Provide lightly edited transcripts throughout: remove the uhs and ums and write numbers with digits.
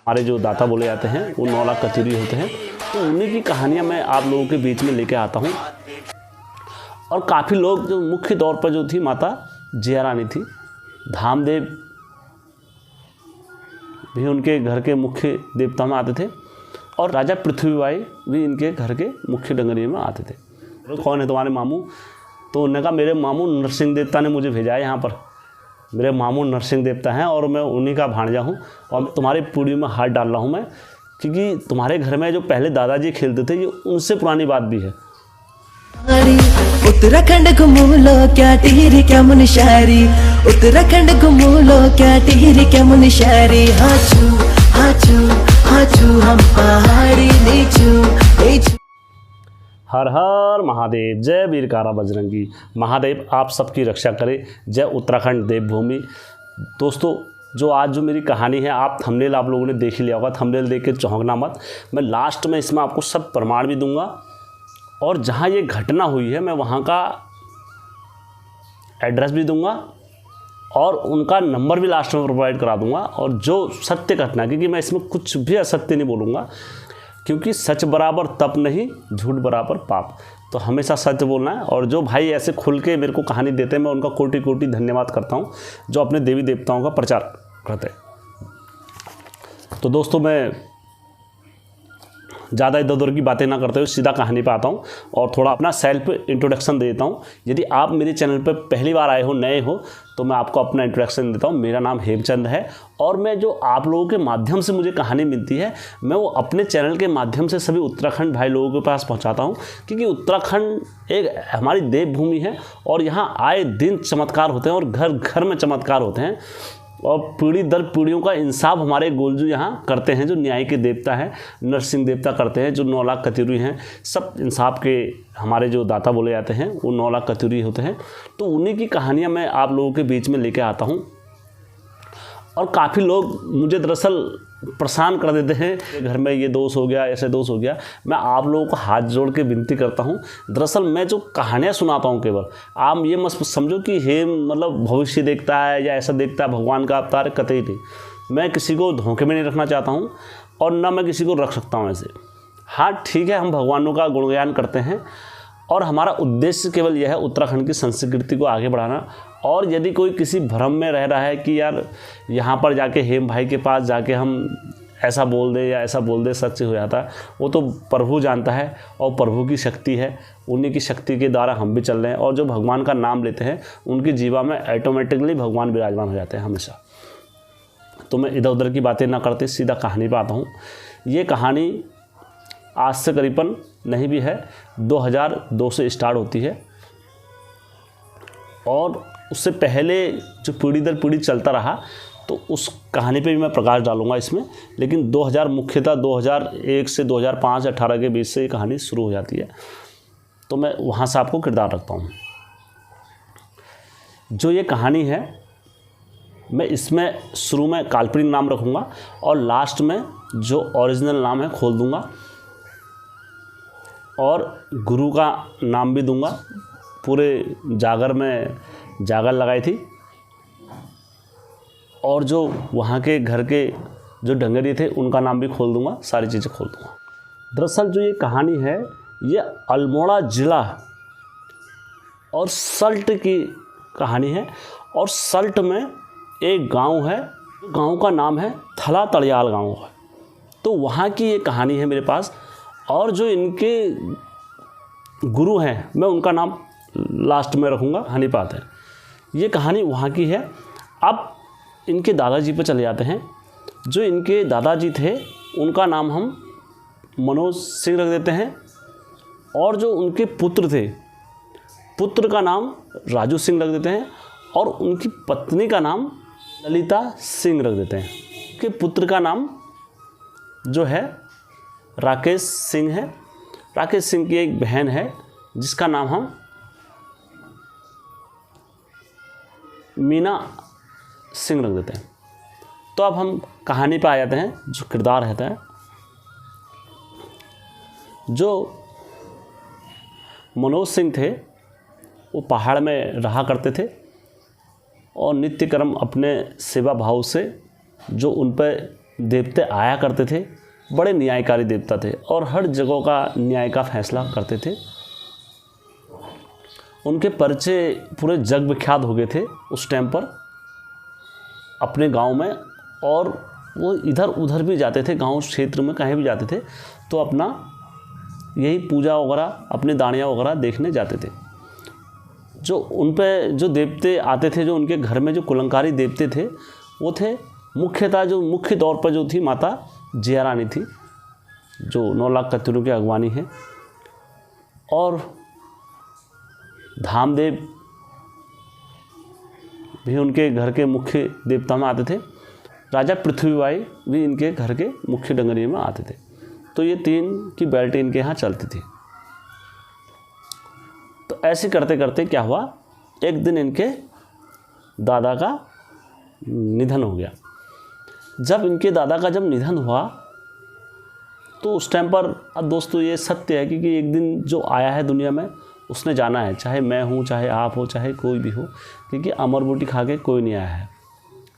हमारे जो दाता बोले जाते हैं वो 9 लाख कचूरी होते हैं। तो उन्हीं की कहानियाँ मैं आप लोगों के बीच में लेके आता हूँ। और काफ़ी लोग जो मुख्य तौर पर जो थी माता जया रानी थी, धामदेव भी उनके घर के मुख्य देवता में आते थे और राजा पृथ्वीबाई भी इनके घर के मुख्य डंगरिये में आते थे। तो कौन है तुम्हारे मामू? तो उन्होंने कहा मेरे मामू नरसिंह देवता ने मुझे भेजा है यहाँ पर, मेरे मामू नरसिंह देवता हैं और मैं उन्हीं का भांजा हूँ और तुम्हारी पीढ़ी में हाथ डाल रहा हूँ मैं, क्योंकि तुम्हारे घर में जो पहले दादाजी खेलते थे ये उनसे पुरानी बात भी है। उत्तराखंड घुमूलो क्या टिहरी क्या मुनशारी, उत्तराखंड घुमूलो क्या टिहरी क्या मुनशारी। हाचू हाचू हाचू हम पहाड़ी नीचू नीचू। हर हर महादेव, जय वीरकारा बजरंगी। महादेव आप सबकी रक्षा करे, जय उत्तराखंड देवभूमि। दोस्तों जो आज जो मेरी कहानी है, आप थंबनेल आप लोगों ने देख ही लिया होगा, थंबनेल देख के चौंकना मत। मैं लास्ट में इसमें आपको सब प्रमाण भी दूंगा और जहाँ ये घटना हुई है मैं वहाँ का एड्रेस भी दूंगा और उनका नंबर भी लास्ट में प्रोवाइड करा दूंगा। और जो सत्य घटना, क्योंकि मैं इसमें कुछ भी असत्य नहीं बोलूँगा, क्योंकि सच बराबर तप नहीं, झूठ बराबर पाप। तो हमेशा सच बोलना है। और जो भाई ऐसे खुल के मेरे को कहानी देते हैं मैं उनका कोटि कोटि धन्यवाद करता हूँ, जो अपने देवी देवताओं का प्रचार करते हैं। तो दोस्तों मैं ज़्यादा इधर उधर की बातें ना करते हुए सीधा कहानी पे आता हूँ और थोड़ा अपना सेल्फ इंट्रोडक्शन दे देता हूँ। यदि आप मेरे चैनल पर पहली बार आए हो, नए हो, तो मैं आपको अपना इंट्रोडक्शन देता हूँ। मेरा नाम हेमचंद है और मैं जो आप लोगों के माध्यम से मुझे कहानी मिलती है मैं वो अपने चैनल के माध्यम से सभी उत्तराखंड भाई लोगों के पास पहुँचाता हूँ, क्योंकि उत्तराखंड एक हमारी देवभूमि है और यहाँ आए दिन चमत्कार होते हैं और घर घर में चमत्कार होते हैं और पीढ़ी दर पीढ़ियों का इंसाफ हमारे गोलजू यहाँ करते हैं, जो न्याय के देवता हैं, नरसिंह देवता करते हैं, जो 9 लाख कचूरी हैं, सब इंसाफ के हमारे जो दाता बोले जाते हैं वो 9 लाख कचूरी होते हैं। तो उन्हीं की कहानियाँ मैं आप लोगों के बीच में लेके आता हूँ। और काफ़ी लोग मुझे दरअसल परेशान कर देते हैं, घर में ये दोष हो गया, ऐसे दोष हो गया। मैं आप लोगों को हाथ जोड़ के विनती करता हूँ, दरअसल मैं जो कहानियाँ सुनाता हूँ केवल, आप ये मत समझो कि हेम मतलब भविष्य देखता है या ऐसा देखता है, भगवान का अवतार, कतई नहीं। मैं किसी को धोखे में नहीं रखना चाहता हूँ और ना मैं किसी को रख सकता हूँ ऐसे। हाँ ठीक है, हम भगवानों का गुणगान करते हैं और हमारा उद्देश्य केवल यह है उत्तराखंड की संस्कृति को आगे बढ़ाना। और यदि कोई किसी भ्रम में रह रहा है कि यार यहाँ पर जाके हेम भाई के पास जाके हम ऐसा बोल दे या ऐसा बोल दे सच हो जाता है, वो तो प्रभु जानता है और प्रभु की शक्ति है, उन्हीं की शक्ति के द्वारा हम भी चल रहे हैं। और जो भगवान का नाम लेते हैं उनकी जीवा में ऑटोमेटिकली भगवान विराजमान हो जाते हैं हमेशा। तो मैं इधर उधर की बातें ना करते सीधा कहानी पर आता हूँ। ये कहानी आज से करीबन नहीं भी है 2002 से स्टार्ट होती है और उससे पहले जो पीढ़ी दर पीढ़ी चलता रहा तो उस कहानी पे भी मैं प्रकाश डालूंगा इसमें। लेकिन 2000 मुख्यतः 2001 से 2005-18 के बीच से ये कहानी शुरू हो जाती है, तो मैं वहाँ से आपको किरदार रखता हूँ। जो ये कहानी है मैं इसमें शुरू में काल्पनिक नाम रखूँगा और लास्ट में जो ओरिजिनल नाम है खोल दूँगा और गुरु का नाम भी दूंगा। पूरे जागर में जागर लगाई थी और जो वहाँ के घर के जो डंगरी थे उनका नाम भी खोल दूंगा, सारी चीज़ें खोल दूंगा। दरअसल जो ये कहानी है ये अल्मोड़ा ज़िला और सल्ट की कहानी है। और सल्ट में एक गांव है, गांव का नाम है थला तड़ियाल गांव है। तो वहाँ की ये कहानी है मेरे पास। और जो इनके गुरु हैं मैं उनका नाम लास्ट में रखूँगा, हनीपात है। ये कहानी वहाँ की है। अब इनके दादाजी पर चले जाते हैं। जो इनके दादाजी थे उनका नाम हम मनोज सिंह रख देते हैं और जो उनके पुत्र थे, पुत्र का नाम राजू सिंह रख देते हैं और उनकी पत्नी का नाम ललिता सिंह रख देते हैं। उनके पुत्र का नाम जो है राकेश सिंह है। राकेश सिंह की एक बहन है जिसका नाम हम मीना सिंह रख देते हैं। तो अब हम कहानी पे आ जाते हैं। जो किरदार रहता है, जो मनोज सिंह थे वो पहाड़ में रहा करते थे और नित्य कर्म अपने सेवा भाव से जो उन पर देवते आया करते थे, बड़े न्यायकारी देवता थे और हर जगह का न्याय का फैसला करते थे। उनके परिचय पूरे जग विख्यात हो गए थे उस टाइम पर अपने गांव में, और वो इधर उधर भी जाते थे, गांव क्षेत्र में कहीं भी जाते थे तो अपना यही पूजा वगैरह, अपने दानियाँ वगैरह देखने जाते थे। जो उन पे जो देवते आते थे, जो उनके घर में जो कुलंकारी देवते थे, वो थे मुख्यतः जो मुख्य तौर पर जो थी माता जिया रानी थी, जो 9 लाख कत्यूरों की अगवानी है, और धामदेव भी उनके घर के मुख्य देवता में आते थे। राजा पृथ्वीबाई भी इनके घर के मुख्य डंगरी में आते थे। तो ये 3 की बेल्ट इनके यहाँ चलती थी। तो ऐसे करते करते क्या हुआ, एक दिन इनके दादा का निधन हो गया। जब इनके दादा का जब निधन हुआ तो उस टाइम पर, अब दोस्तों ये सत्य है कि एक दिन जो आया है दुनिया में उसने जाना है, चाहे मैं हूँ, चाहे आप हो, चाहे कोई भी हो, क्योंकि अमर बूटी खा के कोई नहीं आया है।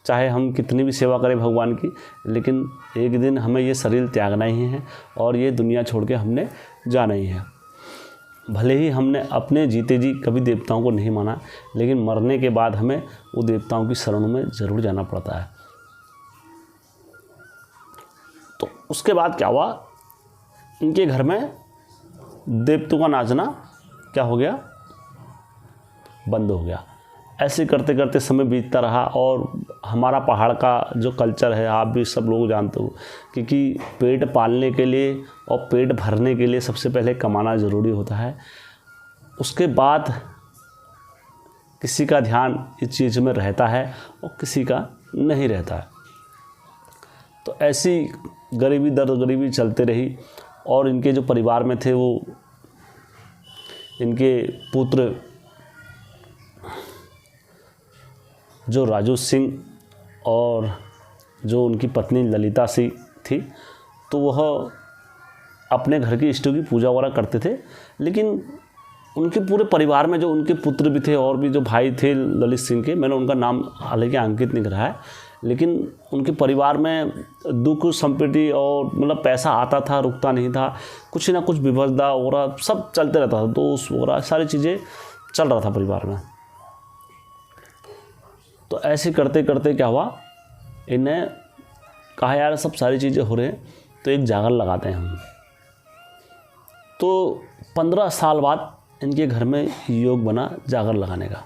चाहे हम कितनी भी सेवा करें भगवान की, लेकिन एक दिन हमें ये शरीर त्यागना ही है और ये दुनिया छोड़ के हमने जाना ही है। भले ही हमने अपने जीते जी कभी देवताओं को नहीं माना, लेकिन मरने के बाद हमें वो देवताओं की शरण में ज़रूर जाना पड़ता है। तो उसके बाद क्या हुआ, इनके घर में देवताओं का नाचना क्या हो गया, बंद हो गया। ऐसे करते करते समय बीतता रहा और हमारा पहाड़ का जो कल्चर है, आप भी सब लोग जानते हो, क्योंकि पेट पालने के लिए और पेट भरने के लिए सबसे पहले कमाना ज़रूरी होता है। उसके बाद किसी का ध्यान इस चीज़ में रहता है और किसी का नहीं रहता है। तो ऐसी गरीबी दर गरीबी चलते रही और इनके जो परिवार में थे, वो इनके पुत्र जो राजू सिंह और जो उनकी पत्नी ललिता सिंह थी, तो वह अपने घर की इष्टों की पूजा वगैरह करते थे। लेकिन उनके पूरे परिवार में जो उनके पुत्र भी थे और भी जो भाई थे ललित सिंह के, मैंने उनका नाम हालांकि अंकित नहीं करा है, लेकिन उनके परिवार में दुख संपत्ति और मतलब पैसा आता था, रुकता नहीं था, कुछ ना कुछ विभजदा वगैरह सब चलते रहता था, दोस्त वगैरह सारी चीज़ें चल रहा था परिवार में। तो ऐसे करते करते क्या हुआ, इन्हें कहा यार सब सारी चीज़ें हो रहे हैं तो एक जागर लगाते हैं हम। तो 15 साल बाद इनके घर में योग बना जागर लगाने का।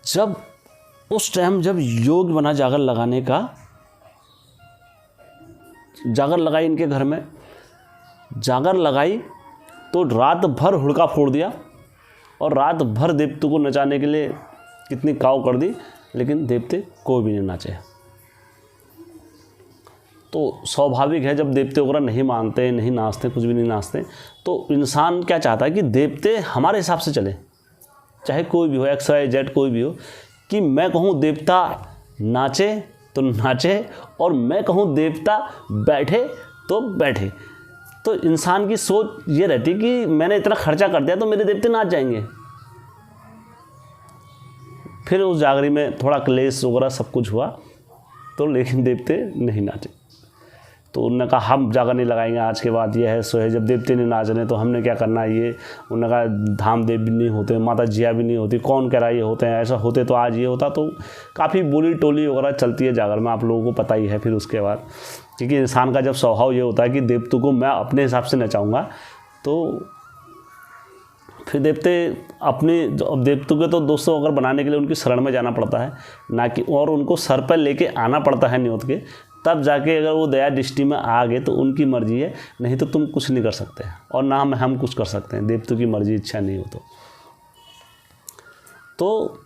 जब उस टाइम जब योग बना जागर लगाने का, जागर लगाई इनके घर में, जागर लगाई तो रात भर हुड़का फोड़ दिया और रात भर देवते को नचाने के लिए कितनी काव कर दी, लेकिन देवते कोई भी नहीं नाचे। तो स्वाभाविक है जब देवते वगैरह नहीं मानते, नहीं नाचते, कुछ भी नहीं नाचते, तो इंसान क्या चाहता है कि देवते हमारे हिसाब से चले, चाहे कोई भी हो, एक्स वाई जेड कोई भी हो, कि मैं कहूँ देवता नाचे तो नाचे और मैं कहूँ देवता बैठे तो बैठे। तो इंसान की सोच ये रहती कि मैंने इतना खर्चा कर दिया तो मेरे देवते नाच जाएंगे। फिर उस जागरी में थोड़ा क्लेश वगैरह सब कुछ हुआ, तो लेकिन देवते नहीं नाचे। तो उन्होंने कहा हम जागर नहीं लगाएंगे आज के बाद, ये है सो है, जब देवते नहीं नाच रहे तो हमने क्या करना है। ये उन्होंने कहा धामदेव भी नहीं होते, माता जिया भी नहीं होती, कौन कह रहा है ये होते हैं, ऐसा होते तो आज ये होता। तो काफ़ी बोली टोली वगैरह चलती है जागर में, आप लोगों को पता ही है। फिर उसके बाद क्योंकि इंसान का जब स्वभाव ये होता है कि देवतों को मैं अपने हिसाब से नचाऊँगा, तो फिर देवते अपने अब देवतों के तो दोस्तों अगर बनाने के लिए उनकी शरण में जाना पड़ता है ना, कि और उनको सर पर लेके आना पड़ता है न्योत के, तब जाके अगर वो दया दृष्टि में आ गए तो उनकी मर्जी है, नहीं तो तुम कुछ नहीं कर सकते और ना हम कुछ कर सकते हैं। देवतों की मर्जी इच्छा नहीं हो तो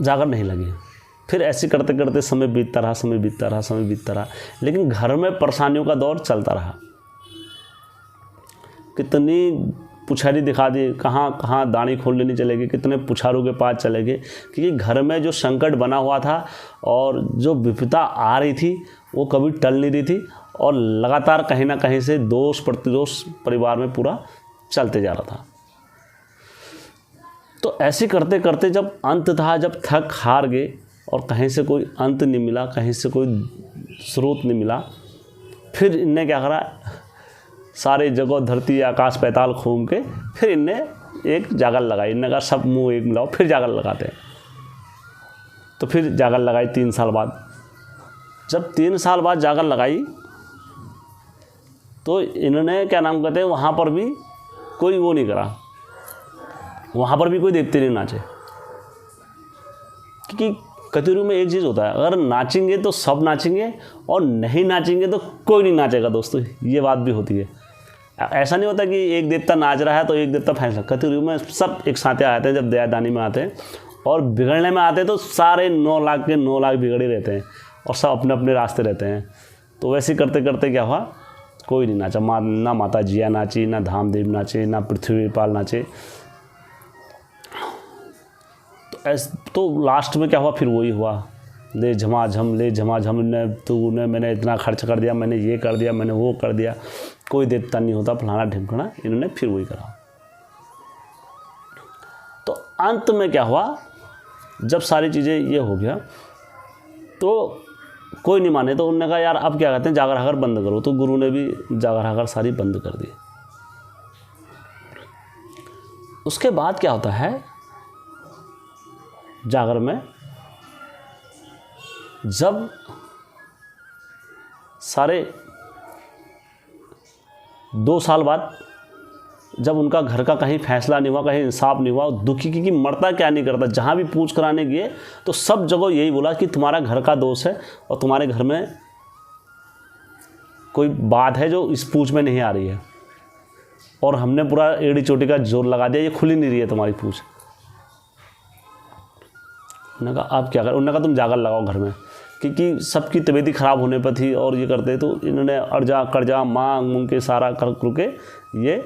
जागर नहीं लगी। फिर ऐसे करते करते समय बीतता रहा, लेकिन घर में परेशानियों का दौर चलता रहा। कितनी पुछारी दिखा दी, कहाँ कहाँ दाढ़ी खोल लेनी चलेगी, कितने पुछारों के पास चले गए, क्योंकि घर में जो संकट बना हुआ था और जो विपदा आ रही थी वो कभी टल नहीं रही थी और लगातार कहीं ना कहीं से दोष प्रतिदोष परिवार में पूरा चलते जा रहा था। तो ऐसे करते करते जब अंत था, जब थक हार गए और कहीं से कोई अंत नहीं मिला, कहीं से कोई स्रोत नहीं मिला। फिर इनने क्या करा, सारे जगह धरती आकाश पैताल घूम के फिर इनने एक जागल लगाई। इनने कहा सब मुंह एक मिलाओ, फिर जागल लगाते हैं। तो फिर जागल लगाई 3 साल बाद। जब 3 साल बाद जागल लगाई तो इन्होंने क्या नाम कहते हैं, वहाँ पर भी कोई वो नहीं करा, वहाँ पर भी कोई देवते नहीं नाचे। क्योंकि कतिरू में एक चीज़ होता है, अगर नाचेंगे तो सब नाचेंगे और नहीं नाचेंगे तो कोई नहीं नाचेगा दोस्तों, ये बात भी होती है। ऐसा नहीं होता कि एक देवता नाच रहा है तो एक देवता फैसला। कतिरू में सब एक साथ आते हैं, जब दयादानी में आते हैं और बिगड़ने में आते हैं तो सारे 9 लाख के 9 लाख बिगड़े रहते हैं और सब अपने अपने रास्ते रहते हैं। तो वैसे करते करते क्या हुआ, कोई नहीं नाचा। ना माता जिया नाची, ना धामदेव नाचे, ना पृथ्वीपाल नाचे। तो लास्ट में क्या हुआ, फिर वही हुआ, ले झमाझम ने तूने मैंने इतना खर्च कर दिया, मैंने ये कर दिया, मैंने वो कर दिया, कोई देवता नहीं होता, फलाना ढिमकना। इन्होंने फिर वही करा। तो अंत में क्या हुआ, जब सारी चीज़ें ये हो गया तो कोई नहीं माने, तो उन्होंने कहा यार अब क्या कहते हैं, जागर हागर बंद करो। तो गुरु ने भी जागर हागर सारी बंद कर दी। उसके बाद क्या होता है, जागर में जब सारे 2 साल बाद जब उनका घर का कहीं फैसला नहीं हुआ, कहीं इंसाफ नहीं हुआ, दुखी की मरता क्या नहीं करता, जहाँ भी पूछ कराने गए तो सब जगह यही बोला कि तुम्हारा घर का दोष है और तुम्हारे घर में कोई बात है जो इस पूछ में नहीं आ रही है, और हमने पूरा एड़ी चोटी का जोर लगा दिया, ये खुल ही नहीं रही है तुम्हारी पूछ। उन्होंने कहा आप क्या कर, उन्होंने कहा तुम जागर लगाओ घर में, क्योंकि सबकी तबीयत खराब होने पर थी और ये करते। तो इन्होंने अर्जा कर्जा मांग मूंग के सारा कर के ये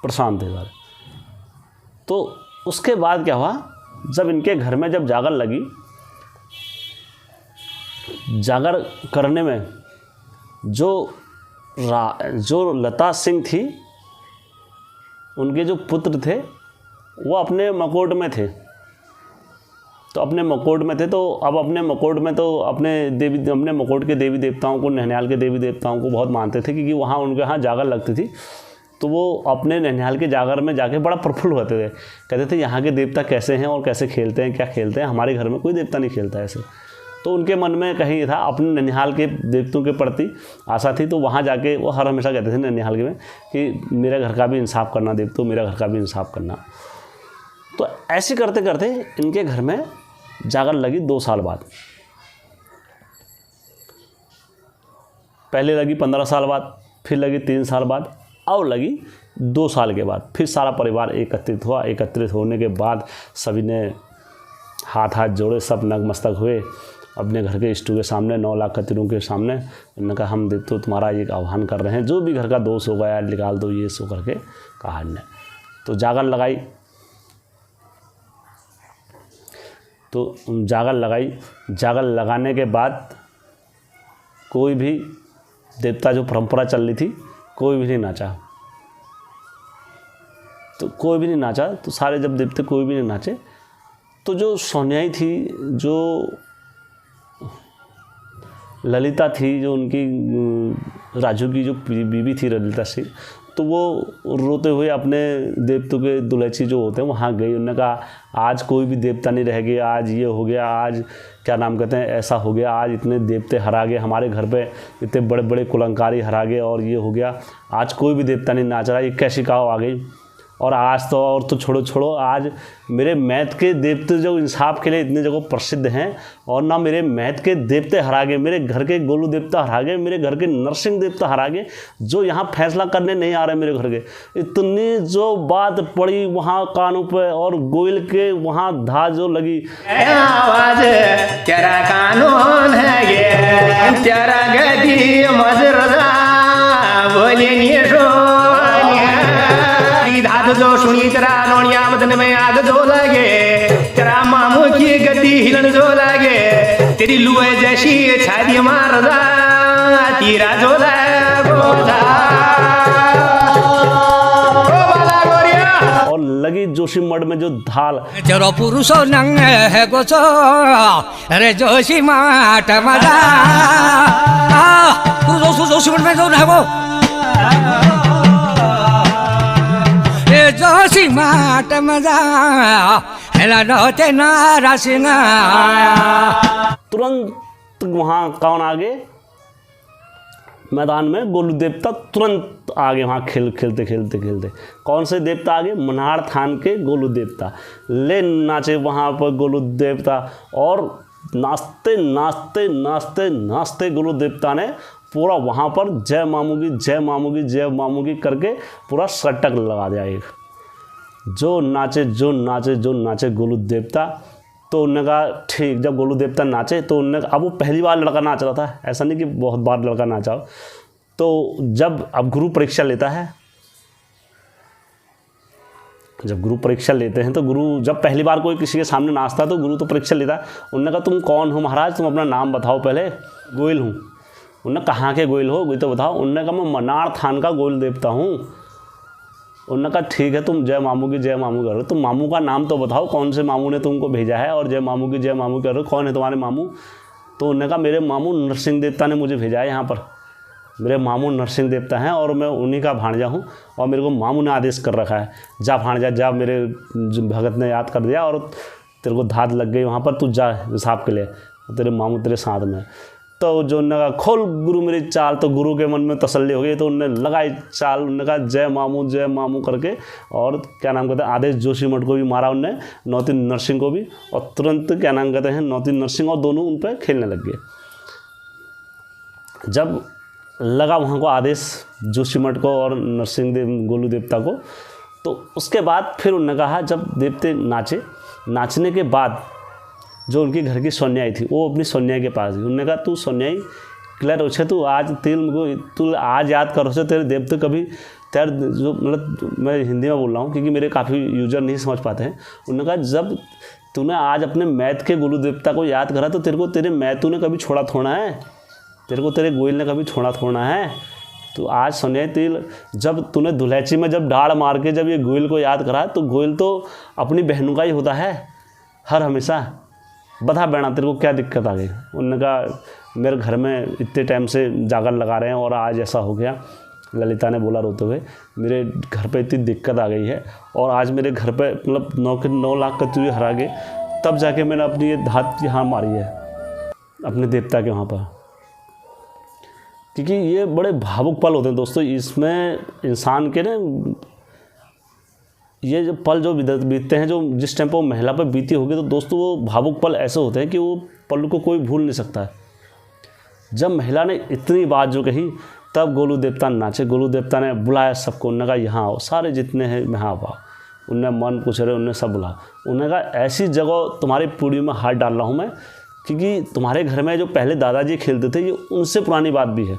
परेशान थे सारे। तो उसके बाद क्या हुआ, जब इनके घर में जब जागर लगी, जागर करने में जो लता सिंह थी, उनके जो पुत्र थे वो अपने मकोट में थे। तो अपने मकोट में थे, तो अब अपने मकोट में तो अपने मकोट के देवी देवताओं को, नैनिहाल के देवी देवताओं को बहुत मानते थे, क्योंकि वहाँ उनके यहाँ जागर लगती थी। तो वो अपने नैनिहाल के जागर में जाके बड़ा प्रफुल्ल होते थे, कहते थे यहाँ के देवता कैसे हैं और कैसे खेलते हैं, क्या खेलते हैं, हमारे घर में कोई देवता नहीं खेलता ऐसे। तो उनके मन में कहीं था, अपने नैनिहाल के देवताओं के प्रति आशा थी। तो वहाँ जाके वो हर हमेशा कहते थे नैनिहाल के में कि मेरे घर का भी इंसाफ करना देवतो, मेरा घर का भी इंसाफ करना। तो ऐसे करते करते इनके घर में जागर लगी 2 साल बाद। पहले लगी 15 साल बाद, फिर लगी 3 साल बाद, और लगी 2 साल के बाद। फिर सारा परिवार एकत्रित हुआ। एकत्रित होने के बाद सभी ने हाथ जोड़े, सब नतमस्तक हुए अपने घर के इष्टों के सामने, 9 लाख कतिरों के सामने। इन्होंने कहा हम देवतो तुम्हारा एक आह्वान कर रहे हैं, जो भी घर का दोष होगा यार निकाल दो, ये सो करके कहा इन्होंने। तो जागर लगाई। तो जागर लगाई, जागर लगाने के बाद कोई भी देवता, जो परंपरा चल रही थी, कोई भी नहीं नाचा। तो कोई भी नहीं नाचा, तो सारे जब देवते कोई भी नहीं नाचे, तो जो सोनियाई थी, जो ललिता थी, जो उनकी राजू की जो बीवी थी ललिता सिंह, तो वो रोते हुए अपने देवतों के दुलहची जो होते हैं वहाँ गई। उन्होंने कहा आज कोई भी देवता नहीं रह गया, आज ये हो गया, आज क्या नाम कहते हैं ऐसा हो गया, आज इतने देवते हरा गए, हमारे घर पे इतने बड़े बड़े कुलंकारी हरा गए और ये हो गया, आज कोई भी देवता नहीं नाच रहा, ये कैसी काव आ गई। और आज तो और तो छोड़ो, आज मेरे मैथ के देवते जो इंसाफ के लिए इतने जगह प्रसिद्ध हैं, और ना मेरे मैथ के देवते हरा गए, मेरे घर के गोलू देवता हरा गए, मेरे घर के नरसिंह देवता हरा गए, जो यहाँ फैसला करने नहीं आ रहे मेरे घर के। इतनी जो बात पड़ी वहाँ कानों पे, और गोयल के वहाँ धा जो लगी, आवाज तेरा कानून है ये, तेरा गदी मजरदा बोले धाद जो सुनी तेरा नोनिया मदन में आग जो लगे, तेरा मामू की गति हिलन जो लगे, तेरी लुए जैसी छाती मारदा तीरा जो और लगी लगी जोशी मठ में जो धाल। तेरो पुरुषो नंग है गोचो अरे जोशी माट मजा जोशी मठ में जो है वो जोशी माट मजा हेला नोते नारा सिंगा। तुरंत वहाँ कौन आगे मैदान में गोलू देवता तुरंत आगे वहाँ खेलते खेलते कौन से देवता आगे, मन्हार थान के गोलू देवता ले नाचे वहाँ पर गोलू देवता। और नाचते नाचते नाचते नाचते गोलू देवता ने पूरा वहाँ पर जय मामूगी जय मामूगी जय मामूगी करके पूरा सटक लगा दिया। एक जो नाचे गोलू देवता। तो उन्होंने कहा ठीक, जब गोलू देवता नाचे तो उन्होंने, अब वो पहली बार लड़का नाच रहा था, ऐसा नहीं कि बहुत बार लड़का नाचा हो। तो जब अब गुरु परीक्षा लेता है, जब गुरु परीक्षा लेते हैं तो गुरु जब पहली बार कोई किसी के सामने नाचता है तो गुरु तो परीक्षा लेता है। उन्होंने कहा तुम कौन हो महाराज, तुम अपना नाम बताओ पहले। गोयल हूँ। उन्होंने कहाँ के गोयल हो, गोयल तो बताओ। उन्होंने कहा मैं मन्हार थान का गोयल देवता हूँ। उन्होंने कहा ठीक है, तुम जय मामू की जय मामू कर रहे हो, तुम मामू का नाम तो बताओ, कौन से मामू ने तुमको भेजा है, और जय मामू की जय मामू कर रहे हो, कौन है तुम्हारे मामू। तो उन्होंने कहा मेरे मामू नरसिंह देवता ने मुझे भेजा है यहाँ पर, मेरे मामू नरसिंह देवता हैं और मैं उन्हीं का भांजा हूँ, और मेरे को मामू ने आदेश कर रखा है, जा भांजा जा, मेरे भगत ने याद कर दिया और तेरे को धात लग गई वहाँ पर, तू जा हिसाब के लिए, तेरे मामू तेरे साथ में। तो जो उन्होंने कहा खोल गुरु मेरी चाल, तो गुरु के मन में तसल्ली हो गई, तो उन्होंने लगाई चाल। उन्होंने कहा जय मामू करके, और क्या नाम कहते हैं आदेश जोशी मठ को भी मारा उनने, नौती नरसिंह को भी, और तुरंत क्या नाम कहते हैं नौती नरसिंह और दोनों उन पर खेलने लग गए। जब लगा वहाँ को आदेश जोशी मठ को और नरसिंह देव गोलू देवता को, तो उसके बाद फिर उन्होंने कहा जब देवते नाचे, नाचने के बाद जो उनकी घर की सोन्याई थी वो अपनी सोन्याई के पास गई। उन्होंने कहा तू सोन्याई क्लियर हो, तू आज तू आज याद करो से तेरे देवते कभी तेरे जो, मतलब मैं हिंदी में बोल रहा हूँ क्योंकि मेरे काफ़ी यूजर नहीं समझ पाते हैं। उन्होंने कहा जब तूने आज अपने मैथ के गुरु देवता को याद करा तो तेरे को तेरे मैथू ने कभी छोड़ा थोड़ा है, तेरे को तेरे गोयल ने कभी छोड़ा थोड़ा है। तो आज सोन्याई तिल जब तूने धुलैची में जब डाढ़ मार के जब ये गोयल को याद करा, तो गोयल तो अपनी बहनों का ही होता है हर हमेशा, बता बैठा तेरे को क्या दिक्कत आ गई। उन्होंने कहा मेरे घर में इतने टाइम से जागर लगा रहे हैं और आज ऐसा हो गया। ललिता ने बोला रोते हुए, मेरे घर पे इतनी दिक्कत आ गई है और आज मेरे घर पे मतलब 9 लाख का तुझे हरा गए, तब जाके मैंने अपनी ये धात यहाँ मारी है अपने देवता के वहाँ पर। क्योंकि ये बड़े भावुक पल होते हैं दोस्तों, इसमें इंसान के ना ये जो पल जो बीतते हैं, जो जिस टाइम पर वो महिला पर बीती होगी, तो दोस्तों वो भावुक पल ऐसे होते हैं कि वो पल को कोई भूल नहीं सकता है। जब महिला ने इतनी बात जो कही, तब गोलू देवता नाचे। गोलू देवता ने बुलाया सबको, उन्होंने कहा यहाँ आओ, सारे जितने हैं यहाँ आओ। उनने मन पूछ रहे, उनने सब बुला। उन्होंने कहा ऐसी जगह तुम्हारी पीढ़ी में हाथ डाल रहा हूँ मैं, क्योंकि तुम्हारे घर में जो पहले दादाजी खेलते थे ये उनसे पुरानी बात भी है।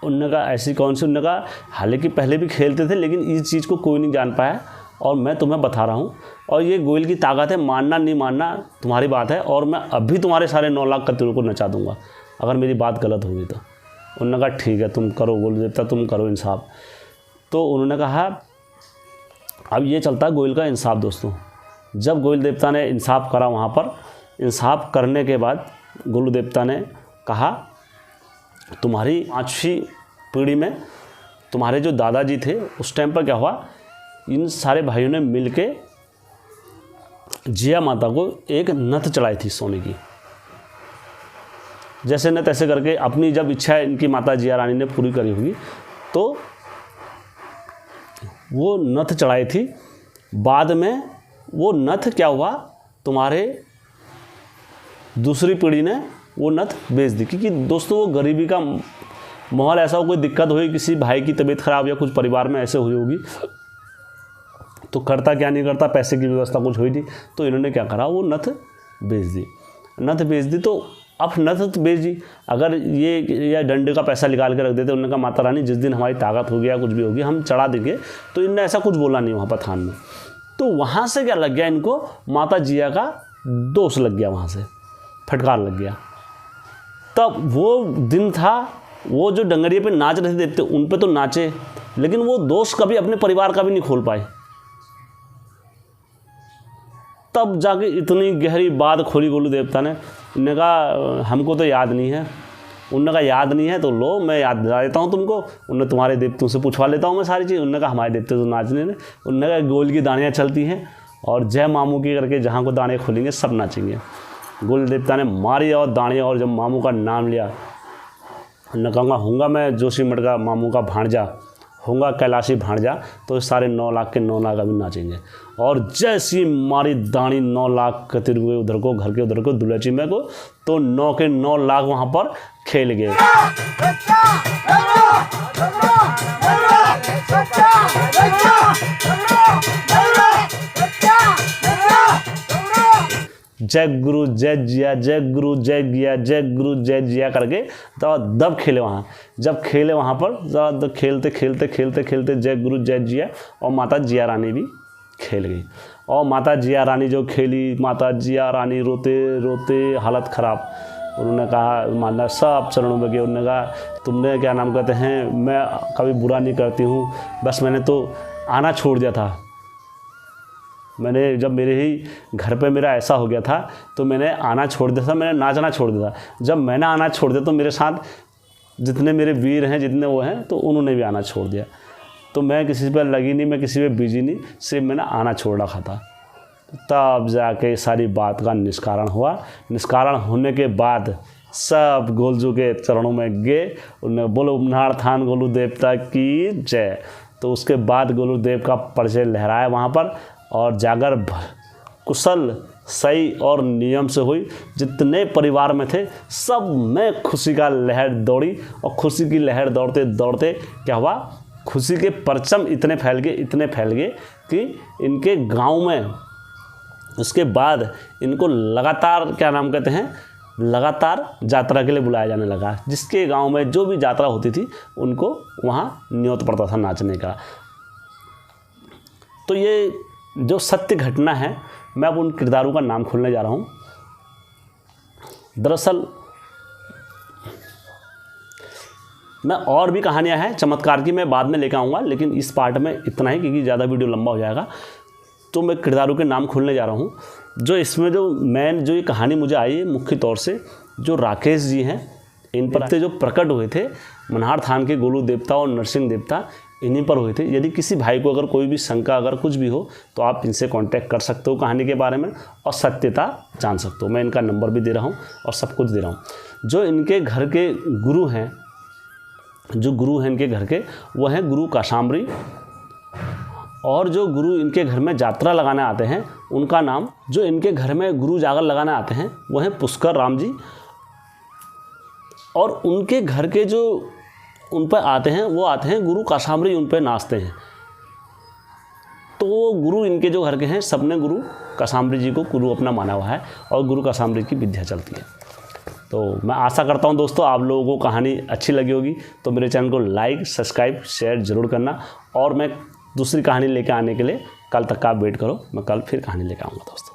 उन्होंने कहा ऐसी कौन सी। उन्होंने कहा हालांकि पहले भी खेलते थे लेकिन इस चीज़ को कोई नहीं जान पाया, और मैं तुम्हें बता रहा हूँ, और ये गोयल की ताकत है, मानना नहीं मानना तुम्हारी बात है, और मैं अभी तुम्हारे सारे 9 लाख कत्तियों को नचा दूंगा अगर मेरी बात गलत होगी तो। उन्होंने कहा ठीक है तुम करो गोलू देवता, तुम करो इंसाफ। तो उन्होंने कहा अब ये चलता है गोयल का इंसाफ दोस्तों। जब गोयल देवता ने इंसाफ करा वहाँ पर, इंसाफ करने के बाद गोलू देवता ने कहा तुम्हारी 5वीं पीढ़ी में तुम्हारे जो दादाजी थे उस टाइम पर क्या हुआ, इन सारे भाइयों ने मिलके जिया माता को एक नथ चढ़ाई थी सोने की। जैसे न तैसे करके अपनी जब इच्छा इनकी माता जिया रानी ने पूरी करी होगी, तो वो नथ चढ़ाई थी। बाद में वो नथ क्या हुआ, तुम्हारे दूसरी पीढ़ी ने वो नथ बेच दी। क्योंकि दोस्तों वो गरीबी का माहौल ऐसा हो, कोई दिक्कत हुई, किसी भाई की तबीयत ख़राब या कुछ परिवार में ऐसे हुई होगी, तो करता क्या नहीं करता, पैसे की व्यवस्था कुछ हुई थी, तो इन्होंने क्या करा, वो नथ बेच दी। नथ बेच दी तो अब नथ बेच दी, अगर ये या डंडे का पैसा निकाल के रख देते, उन्होंने कहा माता रानी जिस दिन हमारी ताकत होगी या कुछ भी होगी हम चढ़ा देंगे, तो इनने ऐसा कुछ बोला नहीं वहाँ पर थान में। तो वहाँ से क्या लग गया इनको, माता जिया का दोष लग गया, वहाँ से फटकार लग गया। तब वो दिन था वो जो डंगरिये पे नाच रहे थे देवते, उन पे तो नाचे, लेकिन वो दोष कभी अपने परिवार का भी नहीं खोल पाए। तब जाके इतनी गहरी बात खोली गोलू देवता ने। उन्होंने कहा हमको तो याद नहीं है। उन्होंने कहा याद नहीं है तो लो मैं याद दिला देता हूँ तुमको। उन्होंने तुम्हारे देवतों से पूछवा लेता हूँ मैं सारी चीज़। उन्होंने कहा हमारे देवते तो नाचने ने। उन्होंने कहा गोल की दानियाँ चलती हैं और जय मामू की करके जहाँ को दाने खोलेंगे सब नाचेंगे। गोल देवता ने मारी और दानियाँ, और जब मामू का नाम लिया, उन्होंने कहा होऊंगा मैं जोशी मठ का मामू का भांजा, होऊंगा कैलाशी भांजा, तो सारे 9 लाख के 9 लाख अभी नाचेंगे। और जैसी मारी दानी 9 लाख कतिर हुए उधर को, घर के उधर को, दुलची में को, तो 9 के 9 लाख वहाँ पर खेल गए। जय गुरु जय जिया, जय गुरु जय जिया, जय गुरु जय जिया करके तो दब खेले वहाँ। जब खेले वहाँ पर खेलते खेलते खेलते खेलते जय गुरु जय जिया, और माता जिया रानी भी खेल गई। और माता जिया रानी जो खेली, माता जिया रानी रोते रोते हालत ख़राब। उन्होंने कहा माना सब चरणों में गए। उन्होंने कहा तुमने क्या नाम कहते हैं, मैं कभी बुरा नहीं करती हूँ, बस मैंने तो आना छोड़ दिया था। मैंने जब मेरे ही घर पे मेरा ऐसा हो गया था तो मैंने आना छोड़ दिया था, मैंने नाचना छोड़ दिया था। जब मैंने आना छोड़ दिया तो मेरे साथ जितने मेरे वीर हैं, जितने वो हैं, तो उन्होंने भी आना छोड़ दिया। तो मैं किसी पे लगी नहीं, मैं किसी पे बिजी नहीं, सिर्फ मैंने आना छोड़ रखा था। तब जाके सारी बात का निष्कारण हुआ। निष्कारण होने के बाद सब गोलजू के चरणों में गए। उन्होंने बोलो मल्हार थान गोलू देवता की जय। तो उसके बाद गोलू देव का परिचय लहराया वहाँ पर, और जागर कुशल सही और नियम से हुई। जितने परिवार में थे सब में खुशी का लहर दौड़ी, और खुशी की लहर दौड़ते दौड़ते क्या हुआ, खुशी के परचम इतने फैल गए कि इनके गांव में उसके बाद इनको लगातार क्या नाम कहते हैं, लगातार यात्रा के लिए बुलाया जाने लगा। जिसके गांव में जो भी यात्रा होती थी उनको वहाँ न्योत पड़ता था नाचने का। तो ये जो सत्य घटना है, मैं अब उन किरदारों का नाम खोलने जा रहा हूँ। दरअसल मैं और भी कहानियाँ हैं चमत्कार की, मैं बाद में लेकर आऊँगा, लेकिन इस पार्ट में इतना ही क्योंकि ज़्यादा वीडियो लंबा हो जाएगा। तो मैं किरदारों के नाम खोलने जा रहा हूँ। जो इसमें जो मेन जो ये कहानी मुझे आई है मुख्य तौर से जो राकेश जी हैं, इन पर जो प्रकट हुए थे मल्हार थान के गोलू देवता और नरसिंह देवता, इन्हीं पर हुए थे। यदि किसी भाई को अगर कोई भी शंका, अगर कुछ भी हो, तो आप इनसे कांटेक्ट कर सकते हो कहानी के बारे में और सत्यता जान सकते हो। मैं इनका नंबर भी दे रहा हूँ और सब कुछ दे रहा हूँ। जो इनके घर के गुरु हैं, जो गुरु हैं इनके घर के, वो हैं गुरु काशाम्बरी। और जो गुरु इनके घर में यात्रा लगाने आते हैं उनका नाम, जो इनके घर में गुरु जागर लगाने आते हैं वो हैं पुष्कर राम जी। और उनके घर के जो उन पर आते हैं वो आते हैं गुरु काशाम्बरी, उन पर नाचते हैं। तो वो गुरु इनके जो घर के हैं सबने गुरु काशाम्बरी जी को गुरु अपना माना हुआ है और गुरु काशाम्बरी की विद्या चलती है। तो मैं आशा करता हूं दोस्तों आप लोगों को कहानी अच्छी लगी होगी। तो मेरे चैनल को लाइक, सब्सक्राइब, शेयर ज़रूर करना। और मैं दूसरी कहानी लेकर आने के लिए कल तक का आप वेट करो, मैं कल फिर कहानी लेकर आऊँगा दोस्तों।